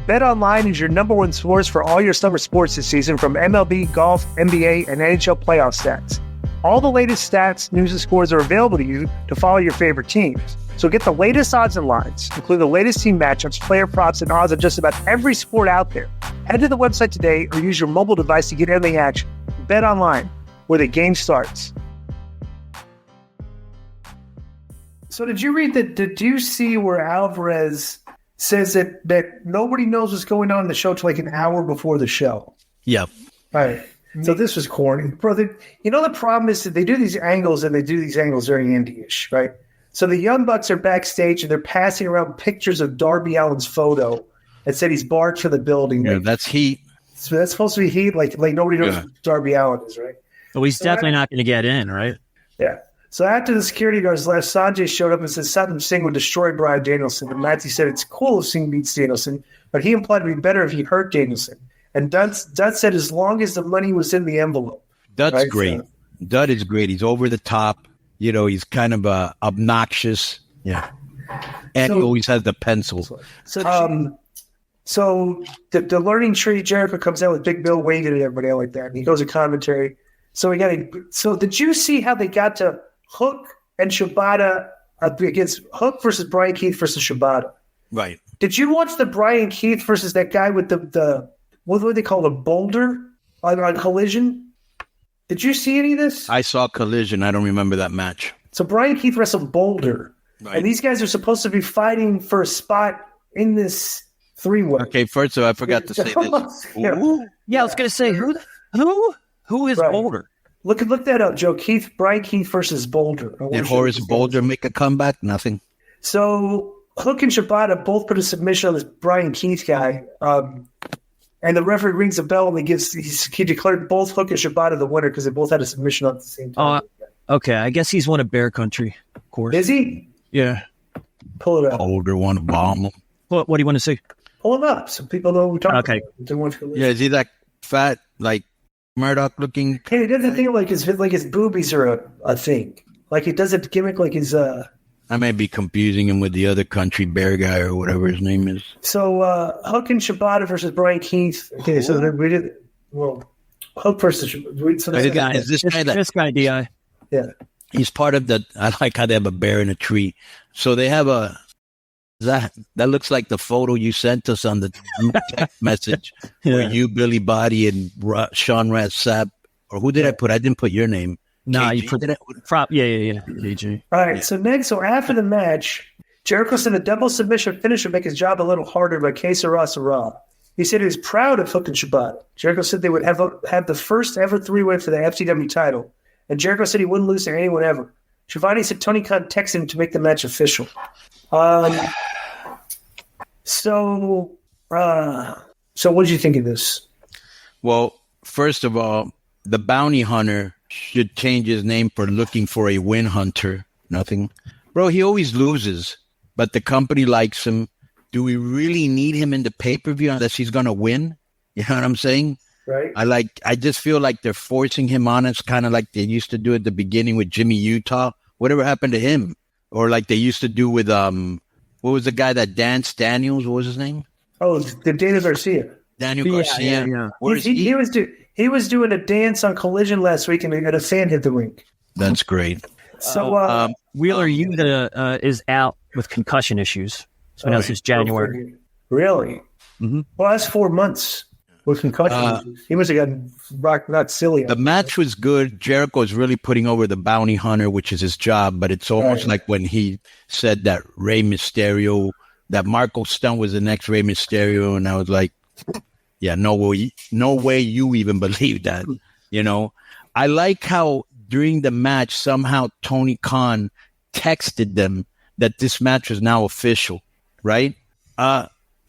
BetOnline is your number one source for all your summer sports this season, from MLB, golf, NBA, and NHL playoff stats. All the latest stats, news, and scores are available to you to follow your favorite teams. So get the latest odds and lines, including the latest team matchups, player props, and odds of just about every sport out there. Head to the website today or use your mobile device to get in the action. BetOnline, where the game starts. So did you read that? Did you see where Alvarez says that nobody knows what's going on in the show till like an hour before the show? Yep. All right. So this was corny. Brother, you know the problem is that they do these angles and they do these angles very indie-ish, right? So the Young Bucks are backstage and they're passing around pictures of Darby Allin's photo that said he's barred for the building. Yeah, like, that's heat. So that's supposed to be heat? Like nobody knows who Darby Allin is, right? Well, he's definitely not going to get in, right? Yeah. So after the security guards left, Sanjay showed up and said Saddam Singh would destroy Bryan Danielson. And Matthew said it's cool if Singh beats Danielson, but he implied it would be better if he hurt Danielson. And Dutt said as long as the money was in the envelope. Dutt's right? great. So, Dutt is great. He's over the top. You know, he's kind of obnoxious. Yeah. And he always has the pencil. So the learning tree, Jericho comes out with Big Bill waving at everybody like that. And he goes to commentary. So did you see how they got to Hook and Shibata against Hook versus Brian Keith versus Shibata? Right. Did you watch the Brian Keith versus that guy with the what do they call it, a boulder on Collision? Did you see any of this? I saw Collision. I don't remember that match. So Brian Keith wrestled Boulder. Right. And these guys are supposed to be fighting for a spot in this three-way. Okay, first of all, I forgot to say this. Yeah, I was going to say, who is Boulder? Look that up, Joe. Brian Keith versus Boulder. Did Horace Boulder make a comeback? Nothing. So Hook and Shibata both put a submission on this Brian Keith guy. And the referee rings a bell and he declared both Hook and Shibata the winner because they both had a submission at the same time. Okay, I guess he's one of Bear Country, of course. Is he? Yeah. Pull it up. Boulder want to bomb him. What do you want to see? Pull him up so people know what we're talking about. Yeah, is he that fat, like Murdoch looking? Hey, he doesn't think like his boobies are a thing. Like he doesn't gimmick like his I may be confusing him with the other country bear guy or whatever his name is. So Hook and Shibata versus Brian Keith. Okay, so we did Hook versus Shibata. So this guy, DI. Yeah. He's part of the. I like how they have a bear in a tree. So they have that looks like the photo you sent us on the text message where you, Billy Body, and Sean Ratsap, or who did I put? I didn't put your name. No, you put prop. Yeah. KG. All right. So after the match, Jericho said a double submission finish would make his job a little harder by Que Sera Sera. He said he was proud of Hook and Shibata. Jericho said they would have the first ever three-way for the FTW title. And Jericho said he wouldn't lose to anyone ever. Shivani said Tony Khan texted him to make the match official. So what did you think of this? Well, first of all, the bounty hunter should change his name for looking for a win hunter. Nothing. Bro, he always loses, but the company likes him. Do we really need him in the pay-per-view unless he's going to win? You know what I'm saying? Right. I just feel like they're forcing him on us, kind of like they used to do at the beginning with Jimmy Utah. Whatever happened to him? Or like they used to do with, what was the guy that danced? Daniels, what was his name? Oh, Daniel Garcia. Daniel Garcia. Yeah. Where is he? He was doing a dance on Collision last week, and he had a fan hit the rink. That's great. So Wheeler Yuta is out with concussion issues. So now since January. Really? Mm-hmm. Well, that's 4 months with concussion. He must have gotten rocked, not silly. The match was good. Jericho is really putting over the bounty hunter, which is his job, but it's almost like when he said that Rey Mysterio, that Marco Stunt was the next Rey Mysterio, and I was like, yeah, no way you even believe that. You know, I like how during the match, somehow Tony Khan texted them that this match is now official, right?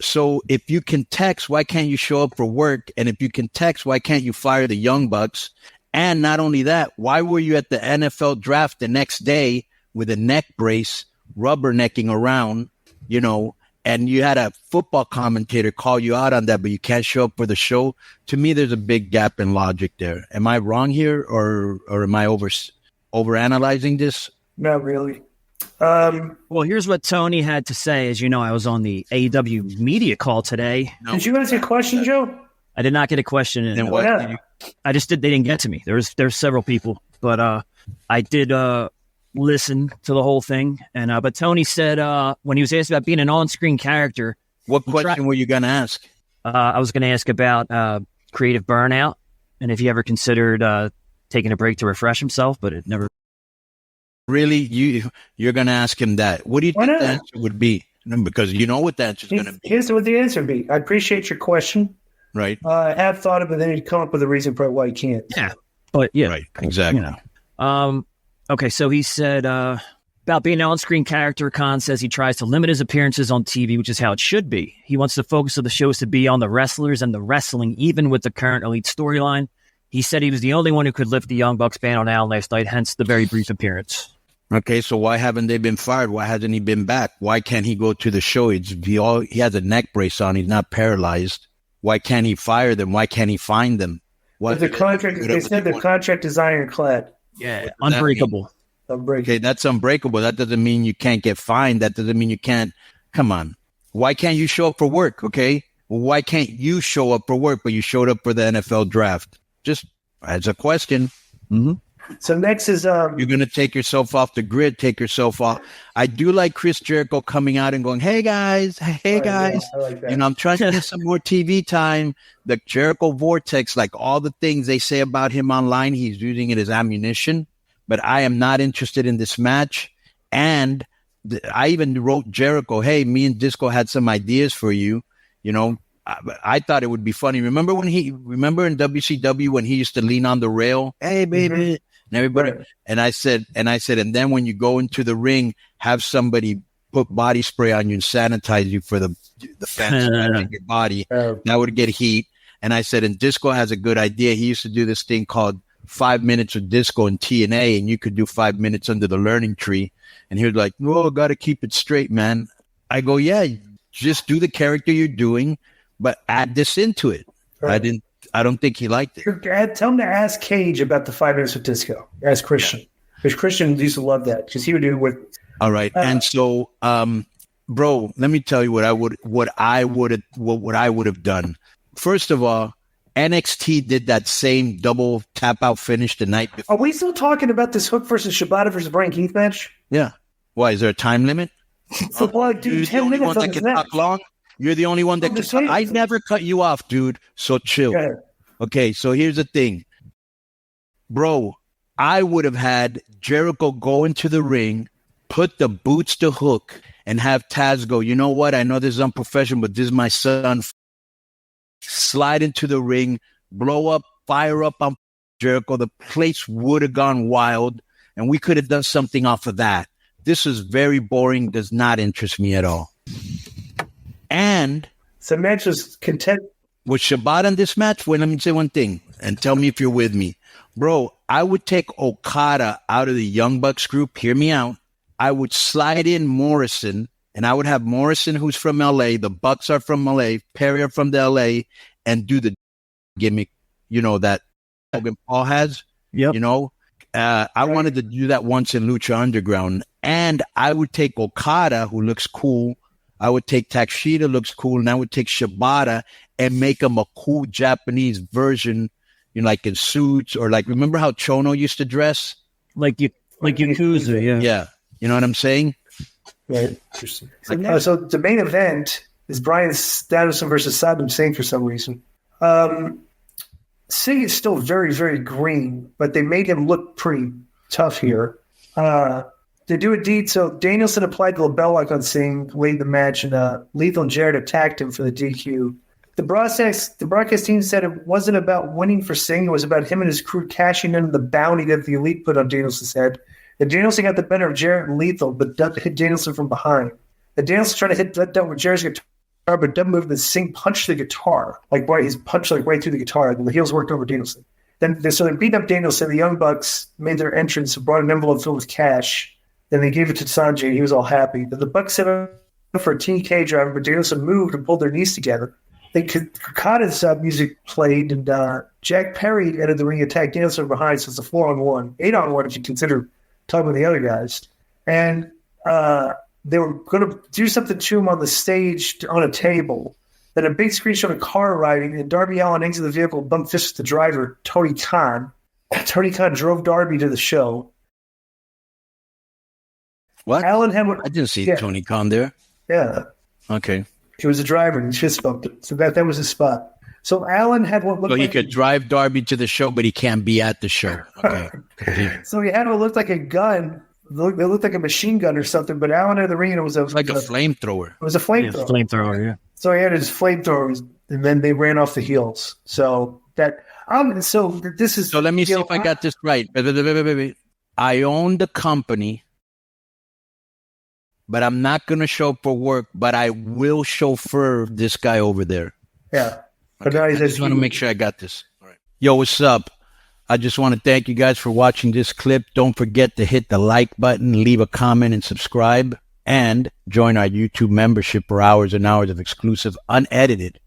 So if you can text, why can't you show up for work? And if you can text, why can't you fire the Young Bucks? And not only that, why were you at the NFL draft the next day with a neck brace, rubbernecking around, you know, and you had a football commentator call you out on that, but you can't show up for the show? To me, there's a big gap in logic there. Am I wrong here, or am I overanalyzing this? Not really. Well, here's what Tony had to say. As you know, I was on the AEW media call today. Did you ask a question, Joe? I did not get a question in. Then what did you? I just did. They didn't get to me. There's several people, but I did listen to the whole thing. And but Tony said when he was asked about being an on-screen character, What question were you going to ask? I was going to ask about creative burnout and if he ever considered taking a break to refresh himself, but it never. Really, you're going to ask him that? What do you Why think the not? answer would be? Because you know what the answer is going to be, Here's what the answer would be. I appreciate your question. right? I have thought of it, but then you come up with a reason for why you can't. Yeah, but yeah, Right, exactly. You know. Okay, so he said about being an on-screen character. Khan says he tries to limit his appearances on TV, which is how it should be. He wants the focus of the shows to be on the wrestlers and the wrestling, even with the current Elite storyline. He said he was the only one who could lift the Young Bucks ban on Al last night, hence the very brief appearance. Okay, so why haven't they been fired? Why hasn't he been back? Why can't he go to the show? He has a neck brace on. He's not paralyzed. Why can't he fire them? Why can't he find them? But the contract, they said the contract is ironclad. Yeah, unbreakable. Okay, that's unbreakable. That doesn't mean you can't get fined. That doesn't mean you can't. Come on. Why can't you show up for work? Okay. Why can't you show up for work, but you showed up for the NFL draft? Just as a question. Mm-hmm. So next is You're going to take yourself off the grid, take yourself off. I do like Chris Jericho coming out and going, hey, guys. Hey, guys. I like that. You know, I'm trying to get some more TV time. The Jericho Vortex, like all the things they say about him online, he's using it as ammunition. But I am not interested in this match. And I even wrote Jericho, hey, me and Disco had some ideas for you. You know, I thought it would be funny. Remember in WCW when he used to lean on the rail? Hey, baby. Mhm. And everybody, Right. and I said, and then when you go into the ring, have somebody put body spray on you and sanitize you for the fans in your body. That would get heat. And I said, and Disco has a good idea. He used to do this thing called 5 minutes of disco in TNA, and you could do 5 minutes under the learning tree. And he was like, "Oh, got to keep it straight, man." I go, "Yeah, just do the character you're doing, but add this into it." Right. I don't think he liked it. Tell him to ask Cage about the 5 minutes of disco. Ask Christian. Because Christian used to love that. Because he would do it with. All right. And so, bro, let me tell you what I would have done. First of all, NXT did that same double tap out finish the night before. Are we still talking about this Hook versus Shibata versus Brian Keith match? Yeah. Why, is there a time limit? So, well, dude, You're the 10 only minutes one on that this can match. talk long. You're the only one that I'm can just talk. saying. I never cut you off, dude. So chill. Go ahead. Okay, so here's the thing. Bro, I would have had Jericho go into the ring, put the boots to Hook, and have Taz go, you know what? I know this is unprofessional, but this is my son. Slide into the ring, blow up, fire up on Jericho. The place would have gone wild, and we could have done something off of that. This is very boring, does not interest me at all. And So match was content. with Shibata in this match, wait, let me say one thing and tell me if you're with me. Bro, I would take Okada out of the Young Bucks group. Hear me out. I would slide in Morrison, and I would have Morrison, who's from LA. The Bucks are from LA. Perry are from the LA, and do the gimmick, you know, that Logan Paul has. Yep. You know, I wanted to do that once in Lucha Underground. And I would take Okada, who looks cool. I would take Takeshita, looks cool. And I would take Shibata and make him a cool Japanese version, you know, like in suits, or like, remember how Chono used to dress? Like Yakuza, yeah. Yeah. You know what I'm saying? Right. Interesting. So the main event is Brian Danielson versus Saddam Singh for some reason. Singh is still very, very green, but they made him look pretty tough here. They do a deed. So Danielson applied the label lock on Singh late in the match, and Lethal and Jarrett attacked him for the DQ. The broadcast team said it wasn't about winning for Singh. It was about him and his crew cashing in the bounty that the Elite put on Danielson's head. And Danielson got the better of Jarrett and Lethal, but Dub hit Danielson from behind. And Danielson tried to hit Dub with Jarrett's guitar, but Dub moved and Singh punched the guitar. He's punched right through the guitar. And the heels worked over Danielson. Then they beat up Danielson. The Young Bucks made their entrance and brought an envelope filled with cash. Then they gave it to Sanjay. He was all happy. Then the Bucks set up for a TK driver, but Danielson moved and pulled their knees together. Then Kokata's music played, and Jack Perry entered the ring, attacked Danielson from behind, so it's a 4-on-1, 8-on-1 if you consider talking with the other guys. And they were going to do something to him on the stage on a table. Then a big screen showed a car arriving, and Darby Allin exited the vehicle and bumped fists with the driver, Tony Khan. Tony Khan drove Darby to the show. What? Allin had I didn't see Tony Khan there. Yeah. Okay. He was a driver, and he fist bumped it. So that was his spot. So Allin had what looked So he like could drive Darby to the show, but he can't be at the show. Okay. So he had what looked like a gun. It looked like a machine gun or something, but Allin had the ring, and it was like a flamethrower. It was a flamethrower. Flamethrower, yeah. So he had his flamethrowers, and then they ran off the heels. So that this is. So let me see if I got this right. I own the company, but I'm not going to show up for work, but I will chauffeur this guy over there. Yeah. But Okay. now he I says just want to make sure I got this. All right. Yo, what's up? I just want to thank you guys for watching this clip. Don't forget to hit the like button, leave a comment, and subscribe. And join our YouTube membership for hours and hours of exclusive, unedited,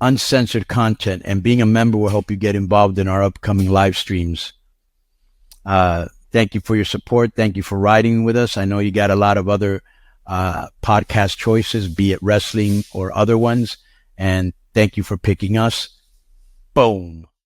uncensored content. And being a member will help you get involved in our upcoming live streams. Thank you for your support. Thank you for riding with us. I know you got a lot of other podcast choices, be it wrestling or other ones. And thank you for picking us. Boom.